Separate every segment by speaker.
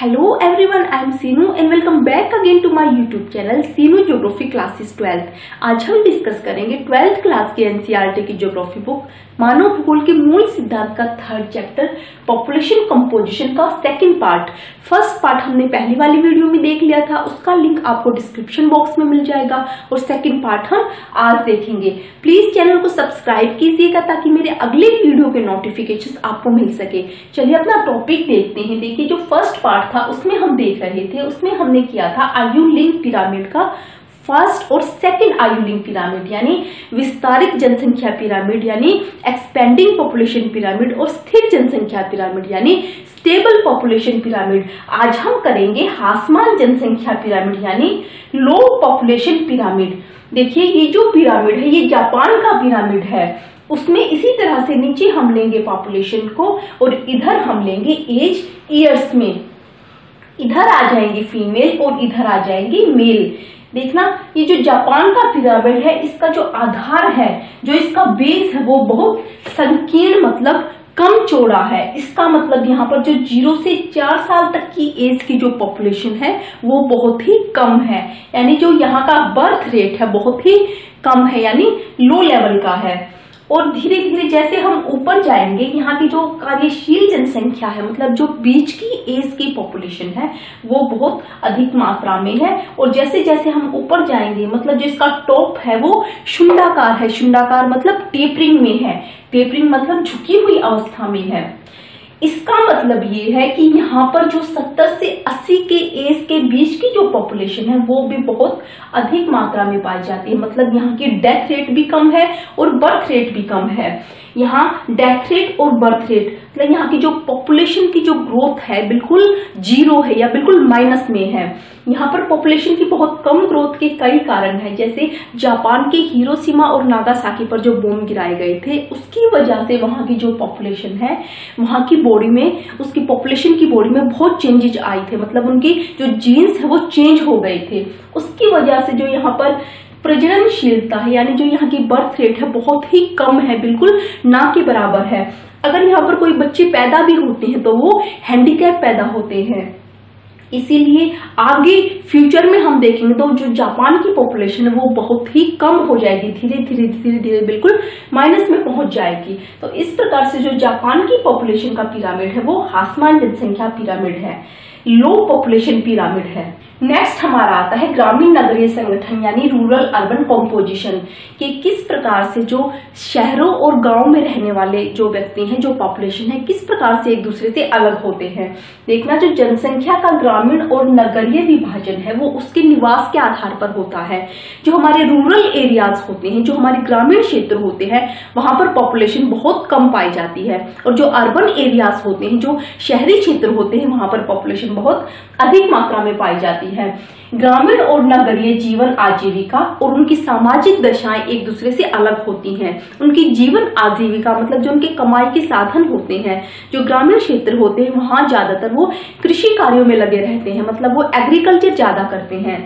Speaker 1: Hello everyone, I am Seenu and welcome back again to my YouTube channel Seenu Geography Classes 12। आज हम discuss करेंगे 12th class के NCERT की geography book मानव भूगोल के मूल सिद्धांत का थर्ड चैप्टर पॉपुलेशन कंपोजिशन का सेकंड पार्ट। फर्स्ट पार्ट हमने पहली वाली वीडियो में देख लिया था, उसका लिंक आपको डिस्क्रिप्शन बॉक्स में मिल जाएगा और सेकंड पार्ट हम आज देखेंगे। प्लीज चैनल को सब्सक्राइब कीजिएगा ताकि मेरे अगले वीडियो के नोटिफिकेशन आपको मिल सके। चलिए अपना टॉपिक देखते हैं। देखिए जो फर्स्ट पार्ट था उसमें हम देख रहे थे, उसमें हमने किया था आयु लिंक पिरामिड का फर्स्ट और सेकंड आयु लिंक पिरामिड, यानी विस्तारित जनसंख्या पिरामिड यानी एक्सपेंडिंग पॉपुलेशन पिरामिड और स्थिर जनसंख्या पिरामिड यानी स्टेबल पॉपुलेशन पिरामिड। आज हम करेंगे ह्रासमान जनसंख्या पिरामिड यानी लो पॉपुलेशन पिरामिड। देखिए ये जो पिरामिड है ये जापान का पिरामिड है, उसमें इसी तरह से नीचे हम लेंगे पॉपुलेशन को और इधर हम लेंगे एज ईयर्स में, इधर आ जाएंगे फीमेल और इधर आ जाएंगे मेल। देखना ये जो जापान का पिरामिड है इसका जो आधार है, जो इसका बेस है वो बहुत संकीर्ण मतलब कम चौड़ा है। इसका मतलब यहाँ पर जो 0 से 4 साल तक की एज की जो पॉपुलेशन है वो बहुत ही कम है, यानी जो यहाँ का बर्थ रेट है बहुत ही कम है, यानी लो लेवल का है। और धीरे धीरे जैसे हम ऊपर जाएंगे यहाँ की जो कार्यशील जनसंख्या है मतलब जो बीच की एज की पॉपुलेशन है वो बहुत अधिक मात्रा में है। और जैसे जैसे हम ऊपर जाएंगे मतलब जो इसका टॉप है वो शुंडाकार है, शुंडाकार मतलब टेपरिंग में है, टेपरिंग मतलब झुकी हुई अवस्था में है। इसका मतलब ये है कि यहाँ पर जो 70 से 80 के एज के बीच की जो पॉपुलेशन है वो भी बहुत अधिक मात्रा में पाई जाती है। मतलब यहाँ की डेथ रेट भी कम है और बर्थ रेट भी कम है। यहाँ डेथ रेट और बर्थ रेट मतलब यहाँ की जो पॉपुलेशन की जो ग्रोथ है बिल्कुल जीरो है या बिल्कुल माइनस में है। यहाँ पर पॉपुलेशन की बहुत कम ग्रोथ के कई कारण है, जैसे जापान के हिरोशिमा और नागासाकी पर जो बम गिराए गए थे उसकी वजह से वहां की जो पॉपुलेशन है वहां की बॉडी में, उसकी पॉपुलेशन की बॉडी में बहुत चेंजेस आए थे। मतलब उनकी जो जीन्स है वो चेंज हो गए थे। उसकी वजह से जो यहाँ पर प्रजननशीलता है यानी जो यहाँ की बर्थ रेट है बहुत ही कम है, बिल्कुल ना के बराबर है। अगर यहाँ पर कोई बच्चे पैदा भी होते हैं तो वो हैंडीकैप पैदा होते हैं। इसीलिए आगे फ्यूचर में हम देखेंगे तो जो जापान की पॉपुलेशन है वो बहुत ही कम हो जाएगी, धीरे धीरे धीरे धीरे बिल्कुल माइनस में पहुंच जाएगी। तो इस प्रकार से जो जापान की पॉपुलेशन का पिरामिड है वो ह्रासमान जनसंख्या पिरामिड है, लो पॉपुलेशन पिरामिड है। नेक्स्ट हमारा आता है ग्रामीण नगरीय संगठन यानी रूरल अर्बन कॉम्पोजिशन, कि किस प्रकार से जो शहरों और गांव में रहने वाले जो व्यक्ति हैं, जो पॉपुलेशन है, किस प्रकार से एक दूसरे से अलग होते हैं। देखना जो जनसंख्या का ग्रामीण और नगरीय विभाजन है वो उसके निवास के आधार पर होता है। जो हमारे रूरल एरियाज होते हैं, जो हमारे ग्रामीण क्षेत्र होते हैं वहां पर पॉपुलेशन बहुत कम पाई जाती है, और जो अर्बन एरियाज होते हैं, जो शहरी क्षेत्र होते हैं वहां पर पॉपुलेशन बहुत अधिक मात्रा में पाई जाती है। ग्रामीण और नगरीय जीवन आजीविका और उनकी सामाजिक दशाएं एक दूसरे से अलग होती हैं। उनकी जीवन आजीविका मतलब जो उनके कमाई के साधन होते हैं, जो ग्रामीण क्षेत्र होते हैं वहां ज्यादातर वो कृषि कार्यों में लगे रहते हैं, मतलब वो एग्रीकल्चर ज्यादा करते हैं।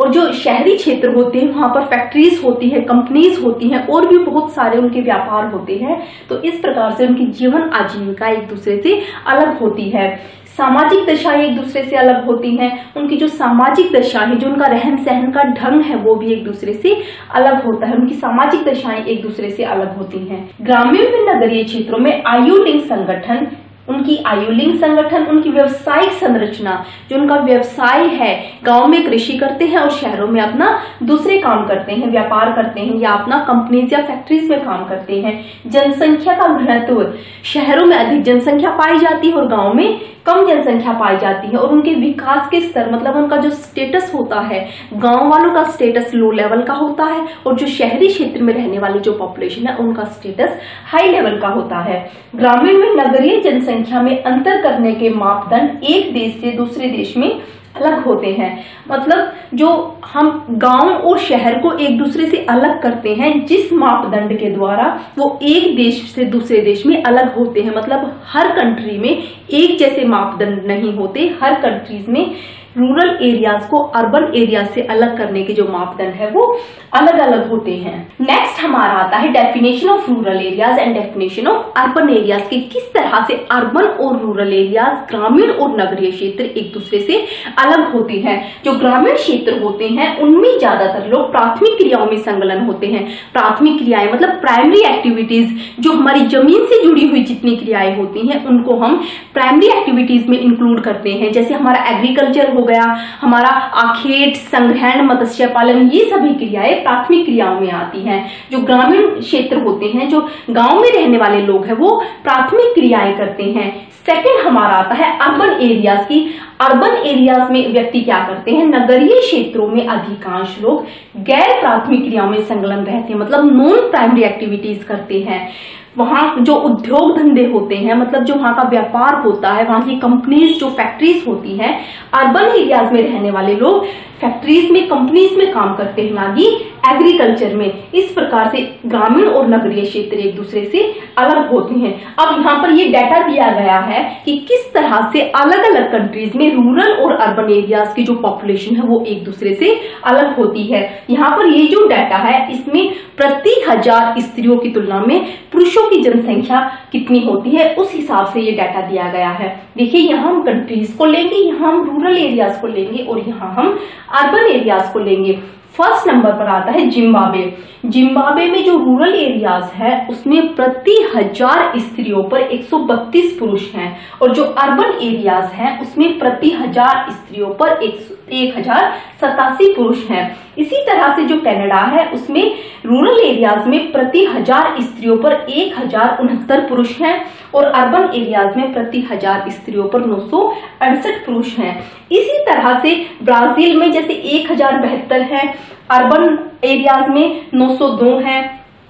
Speaker 1: और जो शहरी क्षेत्र होते हैं वहां पर फैक्ट्रीज होती है, कंपनीज होती हैं और भी बहुत सारे उनके व्यापार होते हैं। तो इस प्रकार से उनकी जीवन आजीविका एक दूसरे से अलग होती है। सामाजिक दशाएं एक दूसरे से अलग होती हैं। उनकी जो सामाजिक दशा है, जो उनका रहन सहन का ढंग है वो भी एक दूसरे से अलग होता है। उनकी सामाजिक दशाएं एक दूसरे से अलग होती हैं। ग्रामीण व नगरीय क्षेत्रों में आयु लिंक संगठन, उनकी आयु लिंक संगठन, उनकी व्यवसायिक संरचना, जो उनका व्यवसाय है, गांव में कृषि करते हैं और शहरों में अपना दूसरे काम करते हैं, व्यापार करते हैं या अपना कंपनीज या फैक्ट्रीज में काम करते हैं। जनसंख्या का घनत्व, शहरों में अधिक जनसंख्या पाई जाती है और गांव में कम जनसंख्या पाई जाती है। और उनके विकास के स्तर मतलब उनका जो स्टेटस होता है, गांव वालों का स्टेटस लो लेवल का होता है और जो शहरी क्षेत्र में रहने वाली जो पॉपुलेशन है उनका स्टेटस हाई लेवल का होता है। ग्रामीण में नगरीय जनसंख्या में अंतर करने के मापदंड एक देश से दूसरे देश में अलग होते हैं। मतलब जो हम गांव और शहर को एक दूसरे से अलग करते हैं जिस मापदंड के द्वारा वो एक देश से दूसरे देश में अलग होते हैं। मतलब हर कंट्री में एक जैसे मापदंड नहीं होते, हर कंट्रीज में रूरल एरियाज को अर्बन एरिया से अलग करने के जो मापदंड है वो अलग अलग होते हैं। नेक्स्ट हमारा आता है definition of rural areas and definition of urban areas के किस तरह से अर्बन और रूरल एरियाज, ग्रामीण और नगरीय क्षेत्र एक दूसरे से अलग होते हैं। जो ग्रामीण क्षेत्र होते हैं उनमें ज्यादातर लोग प्राथमिक क्रियाओं में संलग्न होते हैं। प्राथमिक क्रियाएं मतलब प्राइमरी एक्टिविटीज, जो हमारी जमीन से जुड़ी हुई जितनी क्रियाएं होती हैं उनको हम प्राइमरी एक्टिविटीज में इंक्लूड करते हैं। जैसे हमारा एग्रीकल्चर हो गया, हमारा आखेट, संग्रहण, मत्स्य पालन, ये सभी क्रियाएं प्राथमिक क्रियाओं में आती हैं। जो ग्रामीण क्षेत्र होते हैं, जो गांव में रहने वाले लोग हैं, वो प्राथमिक क्रियाएं करते हैं। सेकंड हमारा आता है अर्बन एरियाज की। अर्बन एरियाज में व्यक्ति क्या करते हैं, नगरीय क्षेत्रों में अधिकांश लोग गैर प्राथमिक क्रियाओं में संलग्न रहते हैं, मतलब नॉन प्राइमरी एक्टिविटीज करते हैं। वहां जो उद्योग धंधे होते हैं, मतलब जो वहां का व्यापार होता है, वहां की कंपनीज, जो फैक्ट्रीज होती हैं, अर्बन एरियाज में रहने वाले लोग फैक्ट्रीज में, कंपनीज में काम करते हैं, ना कि एग्रीकल्चर में। इस प्रकार से ग्रामीण और नगरीय क्षेत्र एक दूसरे से अलग होते हैं। अब यहाँ पर ये डाटा दिया गया है कि किस तरह से अलग अलग कंट्रीज में रूरल और अर्बन एरियाज की जो पॉपुलेशन है वो एक दूसरे से अलग होती है। यहाँ पर ये जो डाटा है इसमें प्रति 1000 स्त्रियों की तुलना में पुरुषों की जनसंख्या कितनी होती है, उस हिसाब से ये डाटा दिया गया है। देखिए, यहाँ हम कंट्रीज को लेंगे, यहाँ हम रूरल एरियाज को लेंगे और यहाँ हम अर्बन एरियाज को लेंगे। फर्स्ट नंबर पर आता है जिम्बाब्वे। जिम्बाब्वे में जो रूरल एरियाज है उसमें प्रति 1000 स्त्रियों पर 132 पुरुष हैं और जो अर्बन एरियाज हैं उसमें प्रति 1000 स्त्रियों पर 1087 पुरुष हैं। इसी तरह से जो कनाडा है उसमें रूरल एरियाज में प्रति 1000 स्त्रियों पर 1069 पुरुष हैं और अर्बन एरियाज में प्रति 1000 स्त्रियों पर 968 पुरुष हैं। इसी तरह से ब्राजील में जैसे 1072 है, अर्बन एरियाज में 902 है।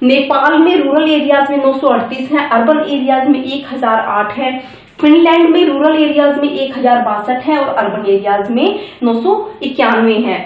Speaker 1: नेपाल में रूरल एरियाज में 938 है, अर्बन एरियाज में 1008 है। फिनलैंड में रूरल एरियाज में 1062 है और अर्बन एरियाज में 991 है।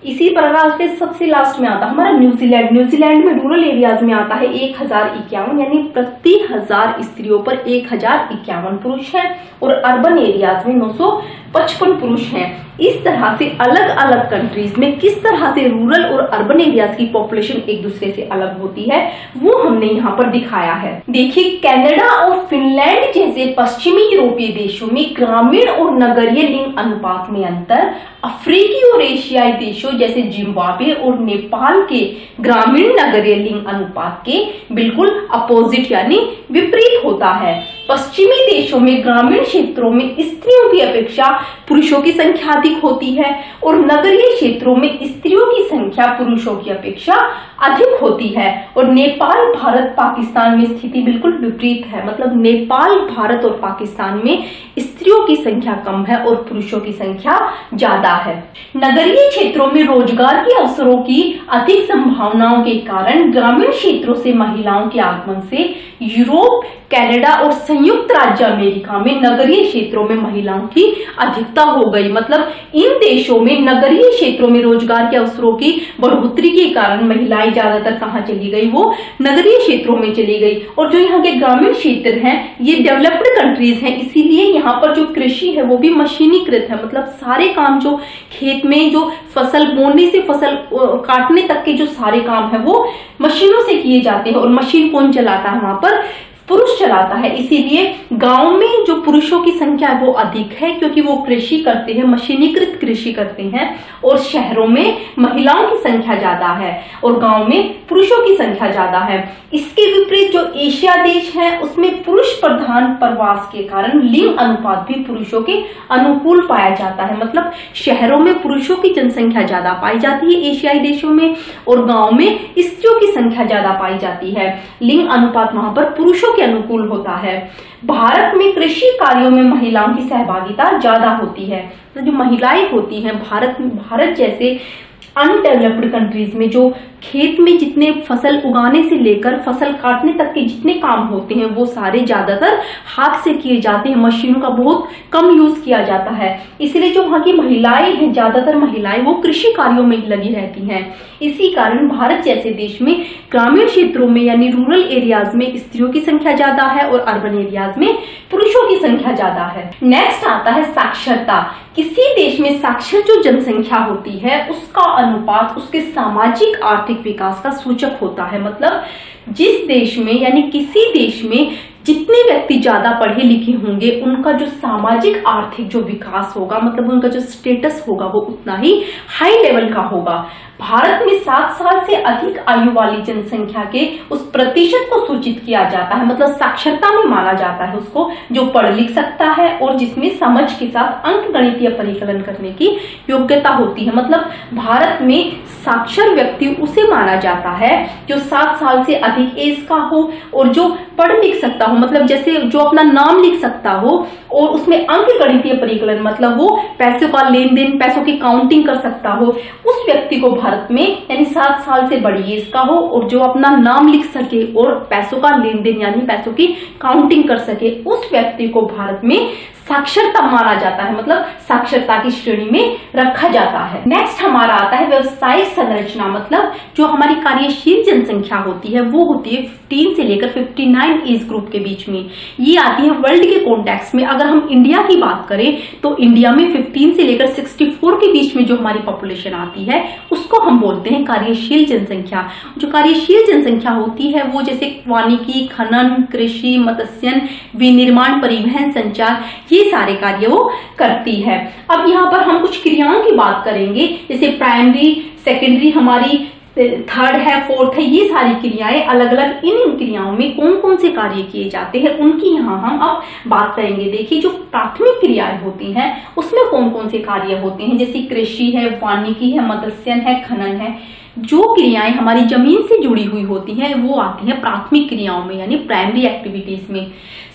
Speaker 1: इसी प्रकार से सबसे लास्ट में आता है हमारा न्यूजीलैंड। न्यूजीलैंड में रूरल एरियाज में आता है 1051, यानी प्रति 1000 स्त्रियों पर 1051 पुरुष हैं और अर्बन एरियाज में 955 पुरुष हैं। इस तरह से अलग अलग कंट्रीज में किस तरह से रूरल और अर्बन एरियाज की पॉपुलेशन एक दूसरे से अलग होती है वो हमने यहाँ पर दिखाया है। देखिए, कनाडा और फिनलैंड जैसे पश्चिमी यूरोपीय देशों में ग्रामीण और नगरीय लिंग अनुपात में अंतर अफ्रीकी और एशियाई देशों जैसे जिम्बाब्वे और नेपाल के ग्रामीण नगरीय लिंग अनुपात के बिल्कुल अपोजिट यानी विपरीत होता है। पश्चिमी देशों में ग्रामीण क्षेत्रों में स्त्रियों की अपेक्षा पुरुषों की संख्या अधिक होती है और नगरीय क्षेत्रों में स्त्रियों की संख्या पुरुषों की अपेक्षा अधिक होती है। और नेपाल, भारत, पाकिस्तान में स्थिति बिल्कुल विपरीत है, मतलब नेपाल, भारत और पाकिस्तान में स्त्रियों की संख्या कम है और पुरुषों की संख्या ज्यादा है। नगरीय क्षेत्रों में रोजगार के अवसरों की अधिक संभावनाओं के कारण ग्रामीण क्षेत्रों से महिलाओं के आगमन से यूरोप, कनाडा और संयुक्त राज्य अमेरिका में नगरीय क्षेत्रों में महिलाओं की अधिकता हो गई। मतलब इन देशों में नगरीय क्षेत्रों में रोजगार के अवसरों की बढ़ोतरी के कारण महिलाएं ज्यादातर कहाँ चली गई, वो नगरीय क्षेत्रों में चली गई। और जो यहाँ के ग्रामीण क्षेत्र हैं ये डेवलप्ड कंट्रीज हैं, इसीलिए यहाँ पर जो कृषि है वो भी मशीनीकृत है। मतलब सारे काम जो खेत में जो फसल बोने से फसल काटने तक के जो सारे काम है वो मशीनों से किए जाते हैं। और मशीन कौन चलाता है, वहां पर पुरुष चलाता है। इसीलिए गांव में जो पुरुषों की संख्या है वो अधिक है क्योंकि वो कृषि करते हैं, मशीनीकृत कृषि करते हैं। और शहरों में महिलाओं की संख्या ज्यादा है और गांव में पुरुषों की संख्या ज्यादा है। इसके विपरीत जो एशिया देश है उसमें पुरुष प्रधान प्रवास के कारण लिंग अनुपात भी पुरुषों के अनुकूल पाया जाता है। मतलब शहरों में पुरुषों की जनसंख्या ज्यादा पाई जाती है एशियाई देशों में और गांव में स्त्रियों की संख्या ज्यादा पाई जाती है। लिंग अनुपात वहां पर पुरुषों के अनुकूल होता है। भारत में कृषि कार्यों में महिलाओं की सहभागिता ज्यादा होती है। तो जो महिलाएं होती हैं भारत जैसे अनडेवलप्ड कंट्रीज में जो खेत में जितने फसल उगाने से लेकर फसल काटने तक के जितने काम होते हैं वो सारे ज्यादातर हाथ से किए जाते हैं, मशीनों का बहुत कम यूज किया जाता है। इसलिए जो वहाँ की महिलाएं हैं, ज्यादातर महिलाएं वो कृषि कार्यों में लगी रहती हैं। इसी कारण भारत जैसे देश में ग्रामीण क्षेत्रों में यानी रूरल एरियाज में स्त्रियों की संख्या ज्यादा है और अर्बन एरियाज में पुरुषों की संख्या ज्यादा है। नेक्स्ट आता है साक्षरता। किसी देश में साक्षर जो जनसंख्या होती है उसका अनुपात उसके सामाजिक आर्थिक विकास का सूचक होता है। मतलब जिस देश में यानी किसी देश में जितने व्यक्ति ज्यादा पढ़े लिखे होंगे उनका जो सामाजिक आर्थिक जो विकास होगा, मतलब उनका जो स्टेटस होगा वो उतना ही हाई लेवल का होगा। भारत में 7 साल से अधिक आयु वाली जनसंख्या के उस प्रतिशत को सूचित किया जाता है, मतलब साक्षरता में माना जाता है उसको, जो पढ़ लिख सकता है और जिसमें समझ के साथ अंक गणितीय परिकलन करने की योग्यता होती है। मतलब भारत में साक्षर व्यक्ति उसे माना जाता है जो 7 साल से अधिक एज का हो और जो पढ़ लिख सकता हो, मतलब जैसे जो अपना नाम लिख सकता हो और उसमें अंक गणितीय परिकलन, मतलब वो पैसों का लेन देन, पैसों की काउंटिंग कर सकता हो, उस व्यक्ति को भारत में यानी 7 साल से बड़ी एज का हो और जो अपना नाम लिख सके और पैसों का लेन देन यानी पैसों की काउंटिंग कर सके, उस व्यक्ति को भारत में साक्षरता माना जाता है, मतलब साक्षरता की श्रेणी में रखा जाता है। नेक्स्ट हमारा आता है व्यवसायिक संरचना। मतलब जो हमारी कार्यशील जनसंख्या होती है वो होती है 15 से लेकर 59 एज ग्रुप के बीच में। ये आती है वर्ल्ड के कॉन्टेक्स्ट में। अगर हम इंडिया की बात करें तो इंडिया में 15 से लेकर 64 के बीच में जो हमारी पॉपुलेशन आती है उसको हम बोलते हैं कार्यशील जनसंख्या। जो कार्यशील जनसंख्या होती है वो जैसे वानिकी, खनन, कृषि, मत्स्यन, विनिर्माण, परिवहन, संचार, ये सारे कार्य वो करती है। अब यहाँ पर हम कुछ क्रियाओं की बात करेंगे, जैसे प्राइमरी, सेकेंडरी, हमारी थर्ड है, फोर्थ है, ये सारी क्रियाएं अलग अलग इन क्रियाओं में कौन कौन से कार्य किए जाते हैं उनकी यहाँ हम अब बात करेंगे। देखिए जो प्राथमिक क्रियाएं होती हैं उसमें कौन कौन से कार्य होते हैं, जैसे कृषि है, वानिकी है, मत्स्यन है, खनन है। जो क्रियाएं हमारी जमीन से जुड़ी हुई होती हैं वो आती हैं प्राथमिक क्रियाओं में यानी प्राइमरी एक्टिविटीज में।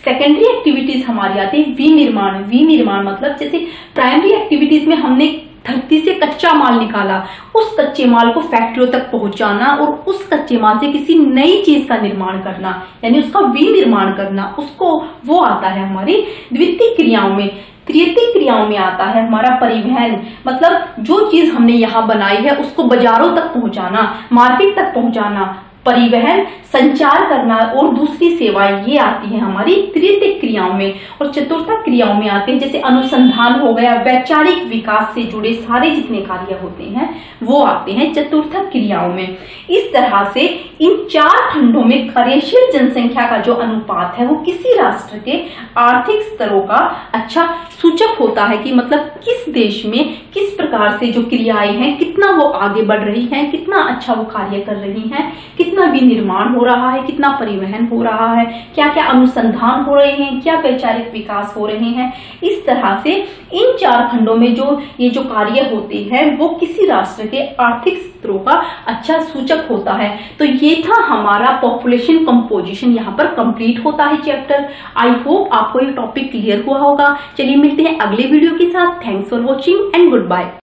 Speaker 1: सेकेंडरी एक्टिविटीज हमारी आती है विनिर्माण। विनिर्माण मतलब जैसे प्राइमरी एक्टिविटीज में हमने धरती से कच्चा माल निकाला, उस कच्चे माल को फैक्ट्रियों तक पहुंचाना और उस कच्चे माल से किसी नई चीज का निर्माण करना यानी उसका विनिर्माण करना, उसको वो आता है हमारी द्वितीय क्रियाओं में। तृतीय क्रियाओं में आता है हमारा परिवहन। मतलब जो चीज हमने यहाँ बनाई है उसको बाजारों तक पहुंचाना, मार्केट तक पहुंचाना, परिवहन, संचार करना और दूसरी सेवाएं, ये आती है हमारी तृतीय क्रियाओं में। और चतुर्थ क्रियाओं में आते हैं जैसे अनुसंधान हो गया, वैचारिक विकास से जुड़े सारे जितने कार्य होते हैं वो आते हैं चतुर्थ क्रियाओं में। इस तरह से इन 4 खंडों में कार्यशील जनसंख्या का जो अनुपात है वो किसी राष्ट्र के आर्थिक स्तरों का अच्छा सूचक होता है कि मतलब किस देश में किस प्रकार से जो क्रियाएं हैं कितना वो आगे बढ़ रही हैं, कितना अच्छा वो कार्य कर रही हैं, कितना विनिर्माण हो रहा है, कितना परिवहन हो रहा है, क्या क्या अनुसंधान हो रहे हैं, क्या वैचारिक विकास हो रहे हैं। इस तरह से इन 4 खंडों में जो ये जो कार्य होते हैं वो किसी राष्ट्र के आर्थिक स्तरों का अच्छा सूचक होता है। तो ये था हमारा पॉपुलेशन कंपोजिशन, यहाँ पर कंप्लीट होता है चैप्टर। आई होप आपको ये टॉपिक क्लियर हुआ होगा। चलिए मिलते हैं अगले वीडियो के साथ। Thanks for watching and good bye.